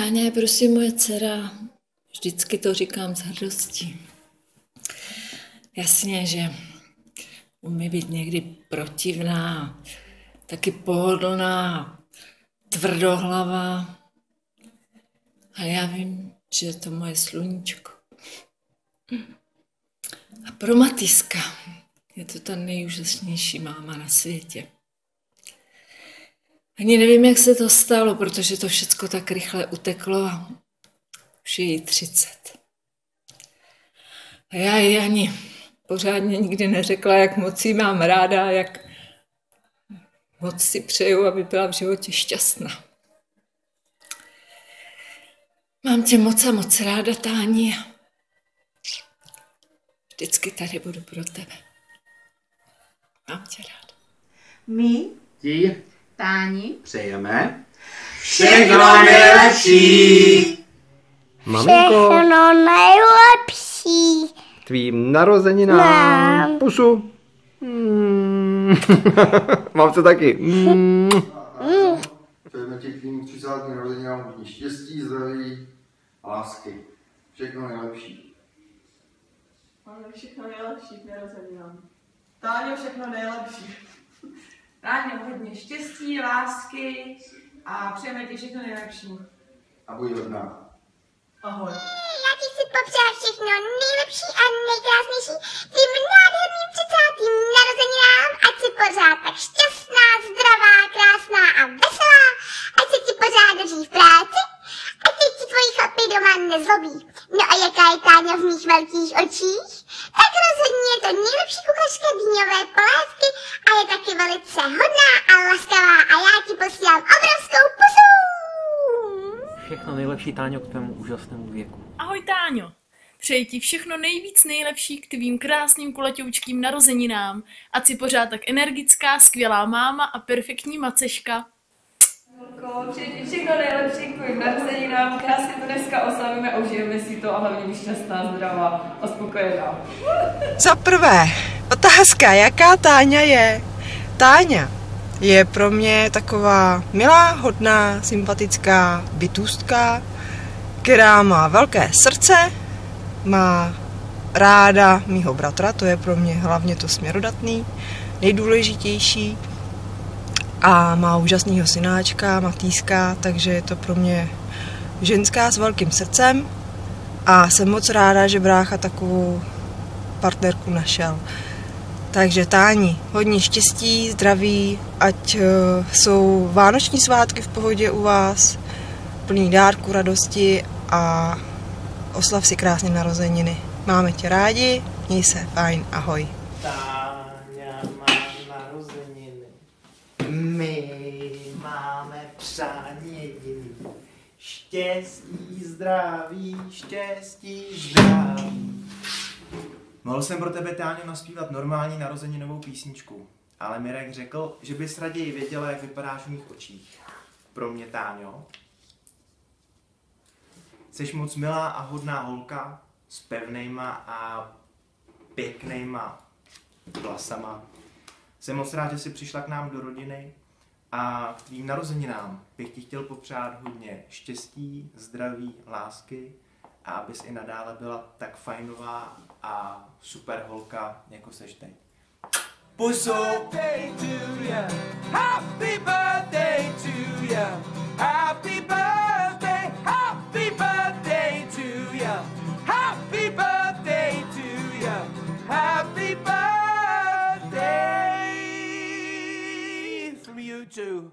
Táňa je prostě moje dcera. Vždycky to říkám s hrdostí. Jasně, že umí být někdy protivná, taky pohodlná, tvrdohlava. Ale já vím, že je to moje sluníčko. A pro Matýska je to ta nejúžasnější máma na světě. Ani nevím, jak se to stalo, protože to všecko tak rychle uteklo a už je jí 30. A já jí ani pořádně nikdy neřekla, jak moc jí mám ráda, jak moc si přeju, aby byla v životě šťastná. Mám tě moc a moc ráda, Táni. Vždycky tady budu pro tebe. Mám tě ráda. My Ti Táni přejeme všechno nejlepší. Maminko, Všechno nejlepší. tvým narozeninám. Pusu. Mám to taky. Přejeme ti k tvým 30. narozeninám hodně štěstí, zdraví a lásky. Všechno nejlepší. Máme všechno nejlepší k narozeninám. Táňo, všechno nejlepší. Táňo, hodně štěstí, lásky a přejeme ti všechno nejlepší. A buď hodná. Ahoj. Já ti chci popřát všechno nejlepší a nejkrásnější tím nádherným 30. narozeninám, ať si pořád tak šťastná, zdravá, krásná a veselá, ať se ti pořád daří v práci, ať se ti tvoji chlapy doma nezlobí. No a jaká je Táňa v mých velkých očích? Tak rozhodně je to nejlepší kuchařka dýňové polévky a je taky velice hodná a laskavá a já ti posílám obrovskou pusu! Všechno nejlepší, Táňo, k tvému úžasnému věku. Ahoj Táňo, přeji ti všechno nejvíc nejlepší k tvým krásným kulatoučkým narozeninám. Ať si pořád tak energická, skvělá máma a perfektní maceška. Přeji ti všechno nejlepší k tvým narozeninám. Krásně to dneska oslavíme a užijeme si to a hlavně být šťastná, zdravá a spokojená. Za prvé, otázka, jaká Táňa je? Táňa je pro mě taková milá, hodná, sympatická bytůstka, která má velké srdce, má ráda mýho bratra, to je pro mě hlavně to směrodatný, nejdůležitější, a má úžasného synáčka, Matýska, takže je to pro mě ženská s velkým srdcem a jsem moc ráda, že brácha takovou partnerku našel. Takže Táni, hodně štěstí, zdraví, ať jsou vánoční svátky v pohodě u vás, plný dárku, radosti a oslav si krásně narozeniny. Máme tě rádi, měj se fajn, ahoj. Táňa má narozeniny. My máme přání jediný. Štěstí, zdraví, štěstí, zdraví. Mohl jsem pro tebe, Táňo, naspívat normální narozeninovou písničku, ale Mirek řekl, že bys raději věděla, jak vypadáš v mých očích. Pro mě, Táňo, jsi moc milá a hodná holka s pevnejma a pěknejma vlasama. Jsem moc rád, že jsi přišla k nám do rodiny a k tvým narozeninám bych ti chtěl popřát hodně štěstí, zdraví, lásky a abys i nadále byla tak fajnová a super holka, jako seš teď. Pusu! Happy birthday to you. Happy birthday, happy birthday to you. Happy birthday to you. Happy birthday from you too.